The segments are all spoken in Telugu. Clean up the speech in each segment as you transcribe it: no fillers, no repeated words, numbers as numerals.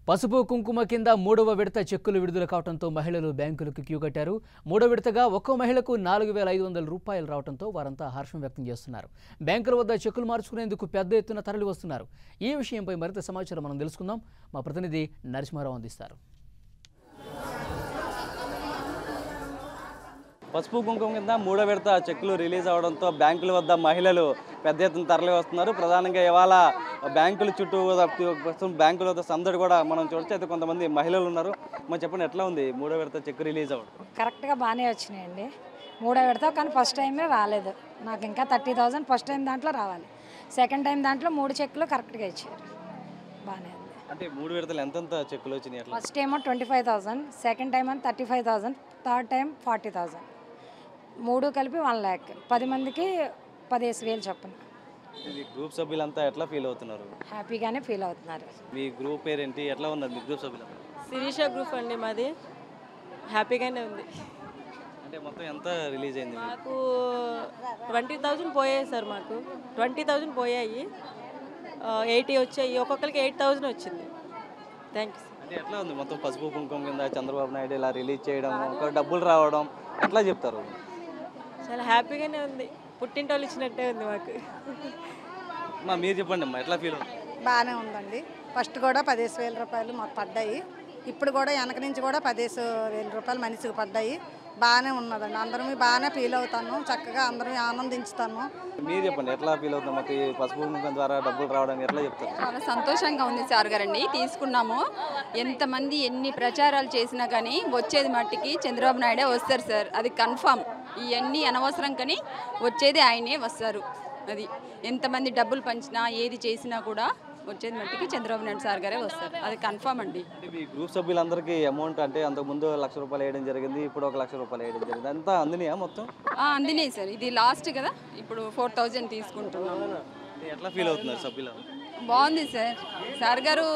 పసుపు కుంకుమ కింద మూడవ విడత చెక్కులు విడుదల కావడంతో మహిళలు బ్యాంకులకు క్యూ కట్టారు. మూడో విడతగా ఒక్కో మహిళకు 4,500 రూపాయలు రావడంతో వారంతా హర్షం వ్యక్తం చేస్తున్నారు. బ్యాంకుల వద్ద చెక్కులు మార్చుకునేందుకు పెద్ద ఎత్తున తరలి వస్తున్నారు. ఈ విషయంపై మరింత సమాచారం మనం తెలుసుకుందాం. మా ప్రతినిధి నరసింహారావు అందిస్తారు. పసుపు కుంకుమ కింద మూడో విడత చెక్కులు రిలీజ్ అవడంతో బ్యాంకుల వద్ద మహిళలు పెద్ద ఎత్తున తరలి వస్తున్నారు. ప్రధానంగా ఇవాళ బ్యాంకుల చుట్టూ బ్యాంకుల వద్ద సందడి కూడా మనం చూడొచ్చు. అయితే కొంతమంది మహిళలు ఉన్నారు. మరి చెప్పండి, ఎట్లా ఉంది మూడో విడత చెక్కు రిలీజ్ అవ్వడం? కరెక్ట్గా బాగానే వచ్చినాయండి మూడో విడత, కానీ ఫస్ట్ టైమే రాలేదు నాకు. ఇంకా 30,000 ఫస్ట్ టైం దాంట్లో రావాలి. సెకండ్ టైం దాంట్లో 3 చెక్కులు కరెక్ట్గా ఇచ్చారు. బాగానే ఉంది. అంటే మూడు విడతలు ఎంతెంత చెక్కులు వచ్చినాయి? First time 25,000, second time 35,000, third time 40,000, 3 కలిపి 1 lakh. 10 మందికి 15,000 చొప్పున. మీ గ్రూప్ సభ్యులంతా ఎట్లా ఫీల్ అవుతున్నారు? హ్యాపీగానే ఫీల్ అవుతున్నారు. మీ గ్రూప్ పేరేంటి, ఎట్లా ఉన్నారు మీ గ్రూప్ సభ్యులు? శిరీష గ్రూప్ అండి మాది. హ్యాపీగానే ఉంది. అంటే మొత్తం ఎంత రిలీజ్ అయింది? మాకు 20,000 పోయాయి సార్. మాకు 20,000 పోయాయి, 80 వచ్చాయి. ఒక్కొక్కరికి 8,000 వచ్చింది. Thank you. అంటే ఎట్లా ఉంది మొత్తం పసుపు కుంకుమ కింద చంద్రబాబు నాయుడు ఇలా రిలీజ్ చేయడం, ఒక డబ్బులు రావడం ఎట్లా చెప్తారు? చాలా హ్యాపీగానే ఉంది. పుట్టింటోళ్ళు ఇచ్చినట్టే ఉంది మాకు. మీరు చెప్పండి అమ్మా, ఎట్లా ఫీల్ అవుతుంది? బాగానే ఉందండి. ఫస్ట్ కూడా 15,000 రూపాయలు మాకు పడ్డాయి. ఇప్పుడు కూడా వెనక నుంచి కూడా 15,000 రూపాయలు మనిషికి పడ్డాయి. బాగానే ఉన్నదండి. అందరం బాగానే ఫీల్ అవుతాను. చక్కగా అందరం ఆనందించుతాను. మీరు చెప్పండి, ఎట్లా ఫీల్ అవుతుంది మాకు ఈ పసుపు కుంకుమ ద్వారా డబ్బులు రావడం ఎట్లా చెప్తారు? చాలా సంతోషంగా ఉంది సార్ గారండి. తీసుకున్నాము. ఎంతమంది ఎన్ని ప్రచారాలు చేసినా కానీ వచ్చేది మట్టికి చంద్రబాబు నాయుడే వస్తారు సార్. అది కన్ఫామ్. ఇవన్నీ అనవసరం కానీ వచ్చేది ఆయనే వస్తారు. అది ఎంతమంది డబ్బులు పంచినా ఏది చేసినా కూడా వచ్చేది మట్టికి చంద్రబాబు నాయుడు సార్ గారే వస్తారు. అది కన్ఫామ్ అండి. మీ గ్రూప్ సభ్యులందరికీ అమౌంట్ అంటే అంతకుముందు 1,00,000 రూపాయలు వేయడం జరిగింది, ఇప్పుడు 1,00,000 రూపాయలు వేయడం జరిగింది. అంతా అందినాయా మొత్తం? అందినాయి సార్. ఇది లాస్ట్ కదా, ఇప్పుడు 4,000 తీసుకుంటున్నాము. ఎట్లా ఫీల్ అవుతున్నారు సభ్యులు? బాగుంది సార్. సార్ గారు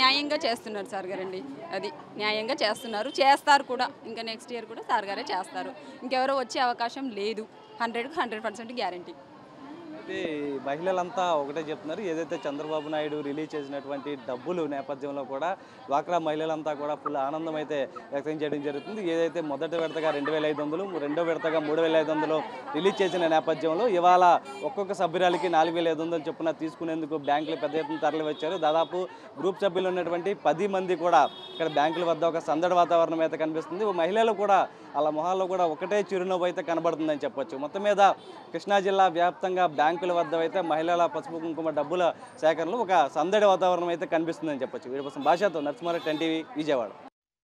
న్యాయంగా చేస్తున్నారు సార్ గారండి. అది న్యాయంగా చేస్తారు కూడా. ఇంకా నెక్స్ట్ ఇయర్ కూడా సార్ గారే చేస్తారు. ఇంకెవరో వచ్చే అవకాశం లేదు. 100కి 100% గ్యారంటీ. అయితే మహిళలంతా ఒకటే చెప్తున్నారు, ఏదైతే చంద్రబాబు నాయుడు రిలీజ్ చేసినటువంటి డబ్బులు నేపథ్యంలో కూడా డ్వాక్రా మహిళలంతా కూడా ఫుల్ ఆనందం అయితే వ్యక్తం చేయడం జరుగుతుంది. ఏదైతే మొదటి విడతగా 2,500, రెండో విడతగా 3,500 రిలీజ్ చేసిన నేపథ్యంలో ఇవాళ ఒక్కొక్క సభ్యురాలికి 4,500 చొప్పున తీసుకునేందుకు బ్యాంకులు పెద్ద ఎత్తున తరలి వచ్చారు. దాదాపు గ్రూప్ సభ్యులు ఉన్నటువంటి 10 మంది కూడా ఇక్కడ బ్యాంకుల వద్ద ఒక సందడి వాతావరణం అయితే కనిపిస్తుంది. మహిళలు కూడా వాళ్ళ మొహాల్లో కూడా ఒకటే చిరునవ్వు అయితే కనబడుతుందని చెప్పొచ్చు. మొత్తం మీద కృష్ణా జిల్లా వ్యాప్తంగా బ్యాంకుల వద్ద అయితే మహిళల పసుపు కుంకుమ డబ్బుల సేకరణలో ఒక సందడి వాతావరణం అయితే కనిపిస్తుందని చెప్పొచ్చు. వీడి కోసం భాషతో నరసింహారావు, 10 టీవీ, విజయవాడ.